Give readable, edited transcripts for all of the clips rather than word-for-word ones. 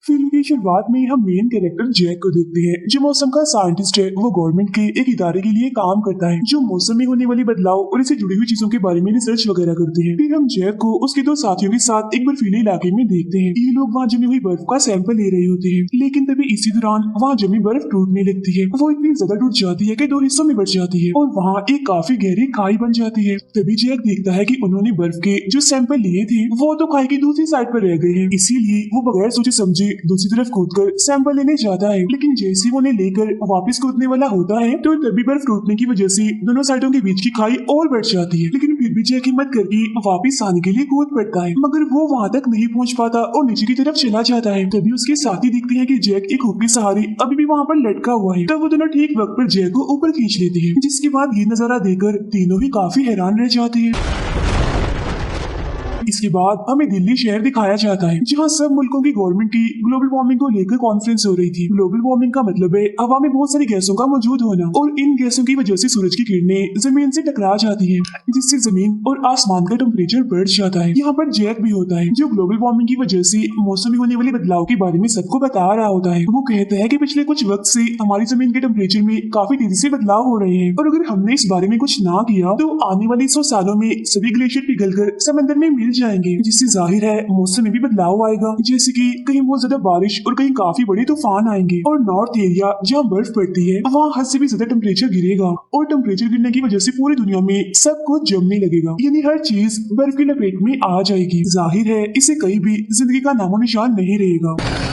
Film की शुरुआत में हम मेन कैरेक्टर जैक को देखते हैं, जो मौसम का साइंटिस्ट है। वो गवर्नमेंट के एक इदारे के लिए काम करता है, जो मौसम में होने वाली बदलाव और इससे जुड़ी हुई चीजों के बारे में रिसर्च वगैरह करते हैं। फिर हम जैक को उसके दो साथियों के साथ एक बर्फीले इलाके में देखते हैं। ये लोग वहाँ जमी हुई बर्फ का सैंपल ले रहे होते हैं, लेकिन तभी इसी दौरान वहाँ जमी बर्फ टूटने लगती है। वो इतनी ज्यादा टूट जाती है कि दो हिस्सों में बट जाती है और वहाँ एक काफी गहरी खाई बन जाती है। तभी जैक देखता है कि उन्होंने बर्फ के जो सैंपल लिए थे वो तो खाई की दूसरी साइड पर रह गए हैं। इसीलिए वो बगैर सोचे समझे दूसरी तरफ कूदकर सैंपल लेने जाता है, लेकिन जैसे वो उन्हें लेकर वापस कूदने वाला होता है तो तभी बर्फ टूटने की वजह से दोनों साइडों के बीच की खाई और बढ़ जाती है। लेकिन फिर भी जैक हिम्मत करके वापस आने के लिए कूद पड़ता है, मगर वो वहाँ तक नहीं पहुँच पाता और नीचे की तरफ चला जाता है। तभी उसके साथी दिखते हैं कि जैक एक हुक के सहारे अभी भी वहाँ पर लटका हुआ है। तब वो दोनों ठीक वक्त पर जैक को ऊपर खींच लेते हैं, जिसके बाद ये नजारा देखकर तीनों ही काफी हैरान रह जाते हैं। इसके बाद हमें दिल्ली शहर दिखाया जाता है, जहाँ सब मुल्कों की गवर्नमेंट की ग्लोबल वार्मिंग को लेकर कॉन्फ्रेंस हो रही थी। ग्लोबल वार्मिंग का मतलब है हवा में बहुत सारी गैसों का मौजूद होना, और इन गैसों की वजह से सूरज की किरणें जमीन से टकरा जाती है, जिससे जमीन और आसमान का टेम्परेचर बढ़ जाता है। यहाँ पर जैक भी होता है, जो ग्लोबल वार्मिंग की वजह से मौसम में होने वाले बदलाव के बारे में सबको बता रहा होता है। वो कहता है कि पिछले कुछ वक्त से हमारी जमीन के टेम्परेचर में काफी तेजी से बदलाव हो रहे हैं, और अगर हमने इस बारे में कुछ ना किया तो आने वाले 100 सालों में सभी ग्लेशियर पिघलकर समंदर में मिल जाएंगे, जिससे जाहिर है मौसम में भी बदलाव आएगा। जैसे कि कहीं बहुत ज्यादा बारिश और कहीं काफी बड़े तूफान आएंगे, और नॉर्थ एरिया जहाँ बर्फ पड़ती है वहाँ हद से भी ज्यादा टेम्परेचर गिरेगा, और टेम्परेचर गिरने की वजह से पूरी दुनिया में सब कुछ जमने लगेगा, यानी हर चीज बर्फ की लपेट में आ जाएगी। जाहिर है इससे कहीं भी जिंदगी का नामो निशान नहीं रहेगा।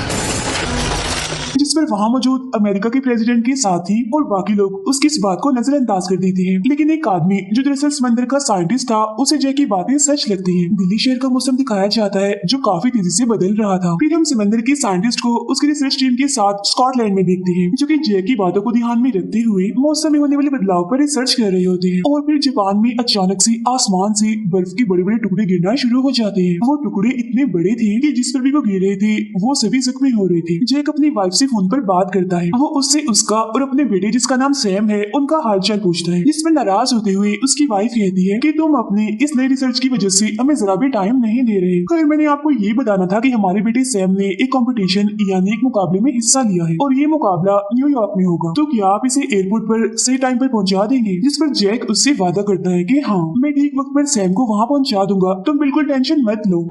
जिस पर वहाँ मौजूद अमेरिका के प्रेसिडेंट के साथी और बाकी लोग उसकी इस बात को नजरअंदाज कर देते हैं, लेकिन एक आदमी जो दरअसल समंदर का साइंटिस्ट था उसे जैक की बातें सच लगती हैं। दिल्ली शहर का मौसम दिखाया जाता है, जो काफी तेजी से बदल रहा था। फिर हम समंदर के साइंटिस्ट को उसकी रिसर्च टीम के साथ स्कॉटलैंड में देखते हैं, जो कि जैक की बातों को ध्यान में रखते हुए मौसम में होने वाले बदलाव पर रिसर्च कर रहे होते हैं। और फिर जापान में अचानक से आसमान से बर्फ के बड़े बड़े टुकड़े गिरना शुरू हो जाते हैं। वो टुकड़े इतने बड़े थे कि जिस पर भी वो गिर रहे थे वो सभी जख्मी हो रहे थे। जैक अपनी वाइफ से फोन पर बात करता है। वो उससे उसका और अपने बेटे जिसका नाम सैम है उनका हालचाल पूछता है, जिस पर नाराज होते हुए उसकी वाइफ कहती है कि तुम अपनी इस नई रिसर्च की वजह से हमें जरा भी टाइम नहीं दे रहे। खैर मैंने आपको ये बताना था कि हमारे बेटे सैम ने एक कंपटीशन यानी एक मुकाबले में हिस्सा लिया है, और ये मुकाबला न्यूयॉर्क में होगा, तो क्या आप इसे एयरपोर्ट पर सही टाइम पर पहुंचा देंगे? जिस पर जैक उससे वादा करता है कि हाँ मैं ठीक वक्त पर सैम को वहाँ पहुंचा दूंगा, तुम बिल्कुल टेंशन मत लो।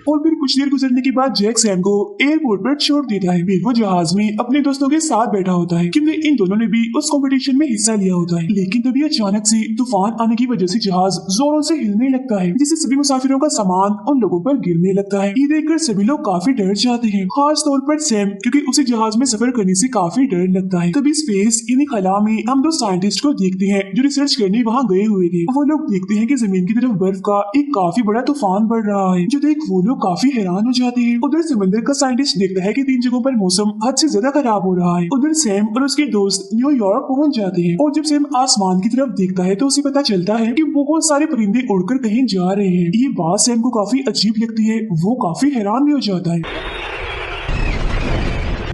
और फिर कुछ देर गुजरने के बाद जैक सैम को एयरपोर्ट पर छोड़ देता है। फिर वो जहाज में अपने दोस्तों के साथ बैठा होता है, क्योंकि इन दोनों ने भी उस कंपटीशन में हिस्सा लिया होता है। लेकिन तभी अचानक से तूफान आने की वजह से जहाज जोरों से हिलने लगता है, जिससे सभी मुसाफिरों का सामान उन लोगों पर गिरने लगता है। ये देखकर सभी लोग काफी डर जाते हैं, खास तौर पर सैम, क्योंकि उसे जहाज में सफर करने से काफी डर लगता है। तभी स्पेस यानी खला में हम दो साइंटिस्ट को देखते हैं जो रिसर्च करने वहाँ गए हुए थे। वो लोग देखते हैं कि जमीन की तरफ बर्फ का एक काफी बड़ा तूफान बढ़ रहा है, जो देख वो लोग काफी हैरान हो जाते हैं। उधर समंदर का साइंटिस्ट देखता है कि 3 जगहों पर मौसम हद से ज्यादा खराब हो रहा है। उधर सैम और उसके दोस्त न्यूयॉर्क पहुंच जाते हैं, और जब सैम आसमान की तरफ देखता है तो उसे पता चलता है कि बहुत सारे परिंदे उड़कर कहीं जा रहे हैं। ये बात सैम को काफी अजीब लगती है, वो काफी हैरान भी हो जाता है।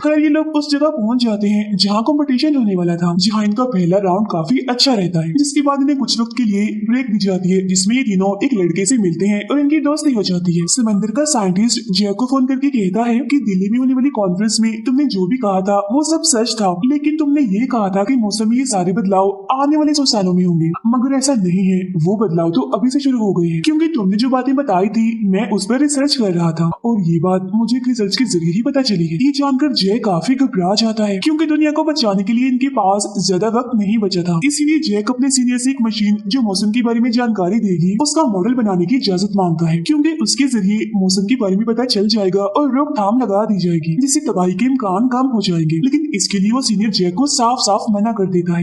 खैर ये लोग उस जगह पहुंच जाते हैं जहाँ कंपटीशन होने वाला था, जहाँ इनका पहला राउंड काफी अच्छा रहता है, जिसके बाद इन्हें कुछ वक्त के लिए ब्रेक दी जाती है, जिसमें ये तीनों एक लड़के से मिलते हैं और इनकी दोस्ती हो जाती है। समंदर का साइंटिस्ट जैक को फोन करके कहता है कि दिल्ली में होने वाली कॉन्फ्रेंस में तुमने जो भी कहा था वो सब सच था, लेकिन तुमने ये कहा था कि मौसम में ये सारे बदलाव आने वाले 100 सालों में होंगे, मगर ऐसा नहीं है। वो बदलाव तो अभी से शुरू हो गए हैं, क्योंकि तुमने जो बातें बताई थी मैं उस पर रिसर्च कर रहा था, और ये बात मुझे एक रिसर्च के जरिए ही पता चली है। ये जानकर जैक काफी घबरा जाता है, क्योंकि दुनिया को बचाने के लिए इनके पास ज्यादा वक्त नहीं बचा था। इसीलिए जैक अपने सीनियर से एक मशीन जो मौसम के बारे में जानकारी देगी उसका मॉडल बनाने की इजाजत मांगता है, क्योंकि उसके जरिए मौसम के बारे में पता चल जाएगा और रोकथाम लगा दी जाएगी, जिससे तबाही के इम्कान कम हो जाएंगे। लेकिन इसके लिए वो सीनियर जैक को साफ साफ मना कर देता है।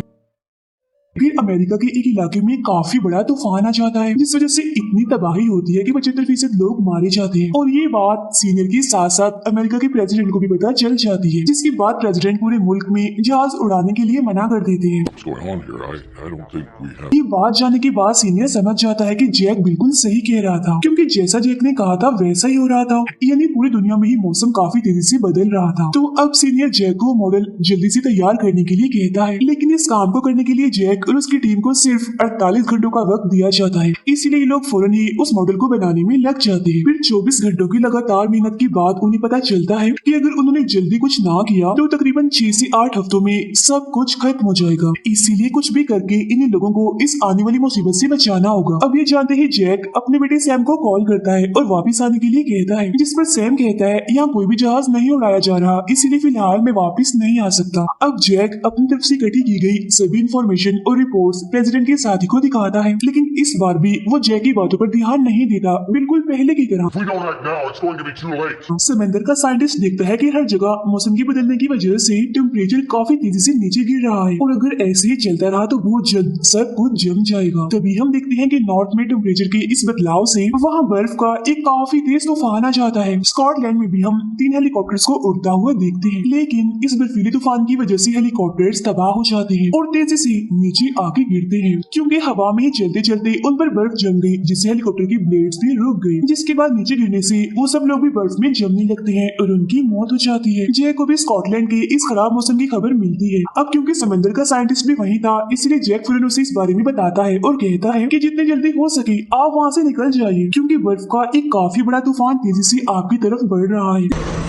फिर अमेरिका के एक इलाके में काफी बड़ा तूफान आ जाता है, जिस वजह से इतनी तबाही होती है कि 75% लोग मारे जाते हैं, और ये बात सीनियर के साथ साथ अमेरिका के प्रेसिडेंट को भी पता चल जाती है, जिसके बाद प्रेसिडेंट पूरे मुल्क में जहाज उड़ाने के लिए मना कर देते हैं। ये बात जानने के बाद सीनियर समझ जाता है कि जैक बिल्कुल सही कह रहा था, क्योंकि जैसा जैक ने कहा था वैसा ही हो रहा था, यानी पूरी दुनिया में ही मौसम काफी तेजी से बदल रहा था। तो अब सीनियर जैक को मॉडल जल्दी से तैयार करने के लिए कहता है, लेकिन इस काम को करने के लिए जैक जैक और उसकी टीम को सिर्फ 48 घंटों का वक्त दिया जाता है, इसीलिए ये लोग फौरन ही उस मॉडल को बनाने में लग जाते हैं। फिर 24 घंटों की लगातार मेहनत के बाद उन्हें पता चलता है कि अगर उन्होंने जल्दी कुछ ना किया तो तकरीबन 6 से 8 हफ्तों में सब कुछ खत्म हो जाएगा। इसीलिए कुछ भी करके इन लोगों को इस आने वाली मुसीबत से बचाना होगा। अब ये जानते ही जैक अपने बेटे सैम को कॉल करता है और वापस आने के लिए कहता है, जिस पर सैम कहता है यहाँ कोई भी जहाज नहीं उड़ाया जा रहा, इसीलिए फिलहाल मैं वापस नहीं आ सकता। अब जैक अपनी तरफ से इकट्ठी की गई सभी इंफॉर्मेशन और रिपोर्ट्स प्रेसिडेंट के साथी को दिखाता है, लेकिन इस बार भी वो जैक की बातों पर ध्यान नहीं देता, बिल्कुल पहले की तरह। If we don't act now, it's going to be too late. समंदर का साइंटिस्ट देखता है कि हर जगह मौसम के बदलने की वजह से टेम्परेचर काफी तेजी से नीचे गिर रहा है और अगर ऐसे ही चलता रहा तो बहुत जल्द सब कुछ जम जाएगा। तभी हम देखते हैं कि नॉर्थ में टेम्परेचर के इस बदलाव से वहाँ बर्फ का एक काफी तेज तूफान आ जाता है। स्कॉटलैंड में भी हम 3 हेलीकॉप्टर्स को उड़ता हुआ देखते हैं, लेकिन इस बर्फीले तूफान की वजह से हेलीकॉप्टर्स तबाह हो जाते हैं और तेजी से नीचे आके गिरते हैं, क्योंकि हवा में ही चलते चलते उन पर बर्फ जम गई, जिससे हेलीकॉप्टर की ब्लेड्स भी रुक गई, जिसके बाद नीचे गिरने से वो सब लोग भी बर्फ में जमने लगते हैं और उनकी मौत हो जाती है। जैक को भी स्कॉटलैंड के इस खराब मौसम की खबर मिलती है। अब क्योंकि समंदर का साइंटिस्ट भी वहीं था, इसलिए जैक फौरन उसे इस बारे में बताता है और कहता है कि जितने जल्दी हो सके आप वहाँ से निकल जाइए, क्योंकि बर्फ का एक काफी बड़ा तूफान तेजी से आपकी तरफ बढ़ रहा है।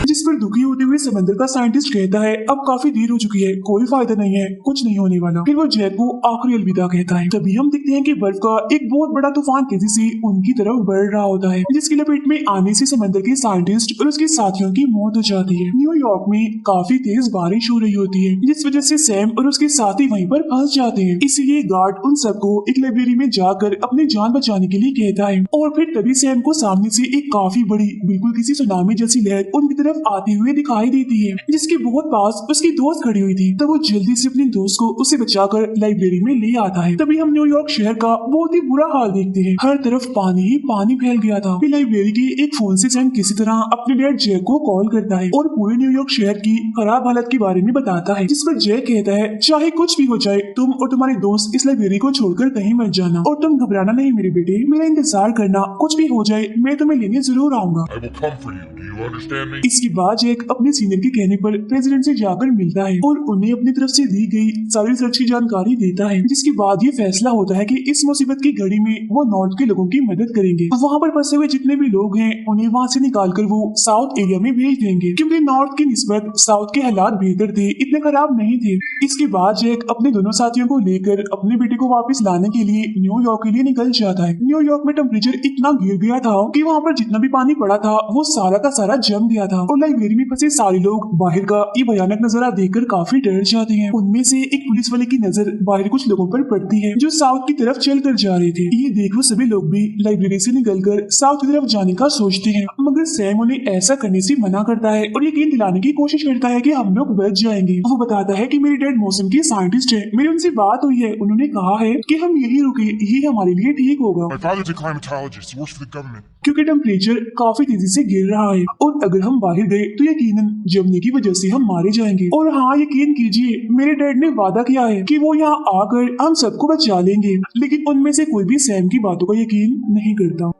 जिस पर दुखी होते हुए समंदर का साइंटिस्ट कहता है अब काफी देर हो चुकी है, कोई फायदा नहीं है, कुछ नहीं होने वाला। फिर वो जैक को आखिरी अलविदा कहता है। तभी हम देखते हैं कि बर्फ का एक बहुत बड़ा तूफान तेजी से उनकी तरफ बढ़ रहा होता है, जिसकी लपेट में आने से समंदर के साइंटिस्ट और उसके साथियों की मौत हो जाती है। न्यूयॉर्क में काफी तेज बारिश हो रही होती है, जिस वजह से सैम और उसके साथी वहीं पर फंस जाते हैं। इसीलिए गार्ड उन सबको एक लाइब्रेरी में जाकर अपनी जान बचाने के लिए कहता है और फिर तभी सैम को सामने से एक काफी बड़ी, बिल्कुल किसी सुनामी जैसी लहर उनकी तरफ आते हुए दिखाई देती है, जिसके बहुत पास उसकी दोस्त खड़ी हुई थी। तब वो जल्दी से अपनी दोस्त को उसे बचाकर लाइब्रेरी में ले आता है। तभी हम न्यूयॉर्क शहर का बहुत ही बुरा हाल देखते हैं, हर तरफ पानी ही पानी फैल गया था। फिर लाइब्रेरी के एक फोन से सैम किसी तरह अपने डैड जैक को कॉल करता है और पूरे न्यूयॉर्क शहर की खराब हालत के बारे में बताता है, जिस पर जैक कहता है चाहे कुछ भी हो जाए तुम और तुम्हारे दोस्त इस लाइब्रेरी को छोड़कर कहीं मत जाना और तुम घबराना नहीं मेरे बेटे, मेरा इंतजार करना, कुछ भी हो जाए मैं तुम्हें लेने जरूर आऊंगा। I will come for you. Do you understand me? इसके बाद जैक अपने सीनियर के कहने पर प्रेसिडेंट से जाकर मिलता है और उन्हें अपनी तरफ से दी गई सारी रिसर्च की जानकारी देता है, जिसके बाद ये फैसला होता है कि इस मुसीबत की घड़ी में वो नॉर्थ के लोगों की मदद करेंगे। वहाँ पर फंसे हुए जितने भी लोग हैं उन्हें वहाँ से निकालकर वो साउथ एरिया में भेज देंगे, क्योंकि नॉर्थ की निस्बत साउथ के हालात बेहतर थे, इतने खराब नहीं थे। इसके बाद जैक अपने दोनों साथियों को लेकर अपने बेटे को वापस लाने के लिए न्यूयॉर्क के लिए निकल जाता है। न्यूयॉर्क में टेम्परेचर इतना गिर गया था कि वहाँ पर जितना भी पानी पड़ा था वो सारा का सारा जम गया था और लाइब्रेरी में फंसे सारे लोग बाहर का ये भयानक नजारा देखकर काफी डर जाते हैं। उनमें से एक पुलिस वाले की नजर बाहर कुछ लोगों पर पड़ती है जो साउथ की तरफ चल कर जा रहे थे। ये देख वो सभी लोग भी लाइब्रेरी से निकलकर साउथ की तरफ जाने का सोचते हैं, मगर सैम उन्हें ऐसा करने से मना करता है और यकीन दिलाने की कोशिश करता है कि हम लोग बच जाएंगे। वो बताता है कि मेरे डैड मौसम के साइंटिस्ट है, मेरी उनसे बात हुई है, उन्होंने कहा है कि हम यही रुके, ये हमारे लिए ठीक होगा। My father's a climatologist. He works for the government. क्योंकि टेम्परेचर काफी तेजी से गिर रहा है और अगर हम बाहर गए तो यकीनन जमने की वजह से हम मारे जाएंगे। और हाँ, यकीन कीजिए मेरे डैड ने वादा किया है कि वो यहाँ आकर हम सबको बचा लेंगे, लेकिन उनमें से कोई भी सैम की बातों का यकीन नहीं करता।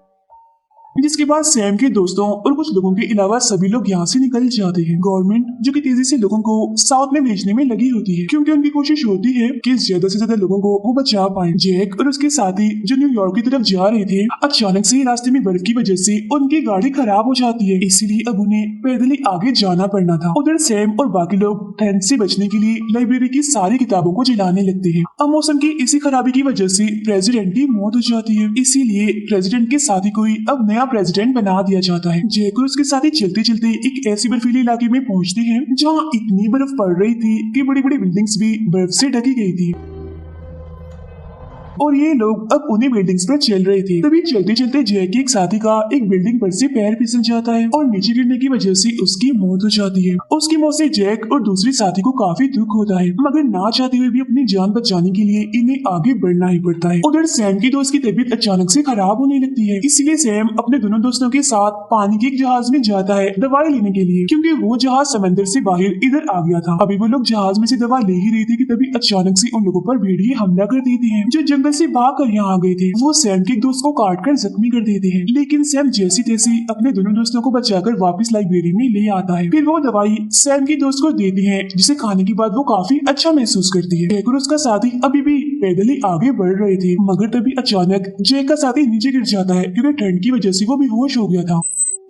जिसके बाद सैम के दोस्तों और कुछ लोगों के अलावा सभी लोग यहाँ से निकल जाते हैं। गवर्नमेंट जो कि तेजी से लोगों को साउथ में भेजने में लगी होती है, क्योंकि उनकी कोशिश होती है कि ज्यादा से ज्यादा लोगों को वो बचा पाए। जैक और उसके साथी जो न्यूयॉर्क की तरफ जा रहे थे, अचानक से रास्ते में बर्फ की वजह से उनकी गाड़ी खराब हो जाती है, इसीलिए अब उन्हें पैदल ही आगे जाना पड़ना था। उधर सैम और बाकी लोग ठंड से बचने के लिए लाइब्रेरी की सारी किताबों को जलाने लगते हैं। अब मौसम की इसी खराबी की वजह से प्रेसिडेंट की मौत हो जाती है, इसीलिए प्रेसिडेंट के साथी को ही अब नया प्रेसिडेंट बना दिया जाता है। जैक और उसके साथी चलते चलते एक ऐसी बर्फीले इलाके में पहुंचते हैं जहां इतनी बर्फ पड़ रही थी कि बड़ी बड़ी बिल्डिंग्स भी बर्फ से ढकी गई थी और ये लोग अब उन्हीं बिल्डिंग्स पर चल रहे थे। तभी चलते चलते जैक के एक साथी का एक बिल्डिंग पर से पैर फिसल जाता है और नीचे गिरने की वजह से उसकी मौत हो जाती है। उसकी मौत से जैक और दूसरे साथी को काफी दुख होता है, मगर ना चाहते हुए भी अपनी जान बचाने के लिए इन्हें आगे बढ़ना ही पड़ता है। उधर सैम की दोस्त की तबीयत अचानक से खराब होने लगती है, इसीलिए सैम अपने दोनों दोस्तों के साथ पानी के एक जहाज में जाता है दवाई लेने के लिए, क्योंकि वो जहाज समंदर से बाहर इधर आ गया था। अभी वो लोग जहाज में से दवा ले ही रहे थे कि तभी अचानक से उन लोगों पर भेड़िए हमला कर देते हैं जो जंगल से भाग कर यहाँ आ गए थे। वो सैम के दोस्त को काट कर जख्मी कर देते हैं, लेकिन सैम जैसी तैसी अपने दोनों दोस्तों को बचाकर वापस लाइब्रेरी में ले आता है। फिर वो दवाई सैम के दोस्त को देती है, जिसे खाने के बाद वो काफी अच्छा महसूस करती है। जैक और उसका साथी अभी भी पैदल ही आगे बढ़ रहे थे, मगर तभी अचानक जैक का साथी नीचे गिर जाता है, क्योंकि ठंड की वजह से वो बेहोश हो गया था।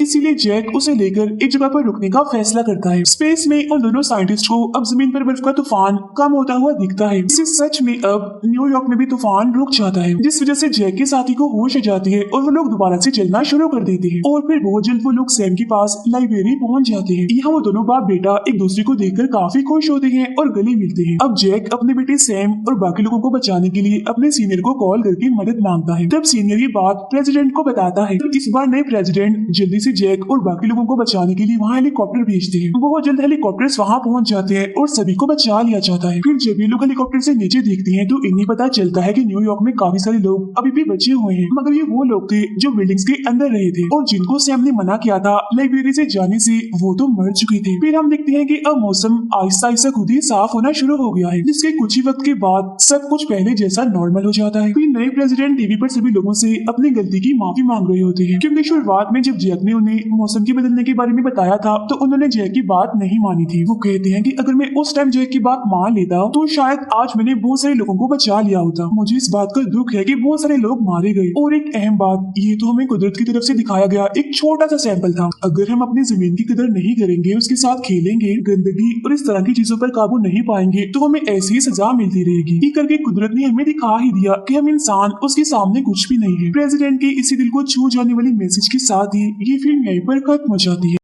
इसीलिए जैक उसे लेकर एक जगह पर रुकने का फैसला करता है। स्पेस में उन दोनों साइंटिस्ट को अब जमीन पर बर्फ का तूफान कम होता हुआ दिखता है। इसे सच में अब न्यूयॉर्क में भी तूफान रुक जाता है, जिस वजह से जैक के साथी को होश आ जाती है और वो लोग दोबारा से चलना शुरू कर देते हैं। और फिर बहुत जल्द वो लोग सैम के पास लाइब्रेरी पहुंच जाते हैं। यहाँ वो दोनों बाप बेटा एक दूसरे को देखकर काफी खुश होते हैं और गले मिलते हैं। अब जैक अपने बेटे सैम और बाकी लोगों को बचाने के लिए अपने सीनियर को कॉल करके मदद मांगता है। तब सीनियर ये बात प्रेसिडेंट को बताता है। तो इस बार नए प्रेसिडेंट जल्दी से जैक और बाकी लोगों को बचाने के लिए वहाँ हेलीकॉप्टर भेजते हैं। बहुत जल्द हेलीकॉप्टर्स वहाँ पहुँच जाते हैं और सभी को बचा लिया जाता है। फिर जब ये लोग हेलीकॉप्टर से नीचे देखते हैं तो इन्हें पता चलता है कि न्यूयॉर्क में काफी सारे लोग अभी भी बचे हुए हैं, मगर ये वो लोग थे जो बिल्डिंग्स के अंदर रहे थे और जिनको सैम ने मना किया था लाइब्रेरी से जाने से, वो तो मर चुके थे। फिर हम देखते हैं कि अब मौसम आहिस्ता आहिस्ता खुद ही साफ होना शुरू हो गया है, जिसके कुछ ही वक्त के बाद सब कुछ पहले जैसा नॉर्मल हो जाता है। फिर नए प्रेसिडेंट टीवी पर सभी लोगों से अपनी गलती की माफी मांग रहे होते हैं, क्योंकि शुरुआत में जब जैक ने उन्हें मौसम के बदलने के बारे में बताया था तो उन्होंने जैक की बात नहीं मानी थी। वो कहते हैं कि अगर मैं उस टाइम जैक की बात मान लेता तो शायद आज मैंने बहुत सारे लोगों को बचा लिया होता। मुझे इस बात का दुख है कि बहुत सारे लोग मारे गए। और एक अहम बात, ये तो हमें कुदरत की तरफ से दिखाया गया एक छोटा सा सैंपल था। अगर हम अपनी जमीन की कदर नहीं करेंगे, उसके साथ खेलेंगे, गंदगी और इस तरह की चीजों पर काबू नहीं पाएंगे तो हमें ऐसी ही सजा मिलती रहेगी। ये करके कुदरत ने हमें दिखा ही दिया कि हम इंसान उसके सामने कुछ भी नहीं है। प्रेसिडेंट के इसी दिल को छू जाने वाली मैसेज के साथ ही ये फिल्म यहीं पर खत्म हो जाती है।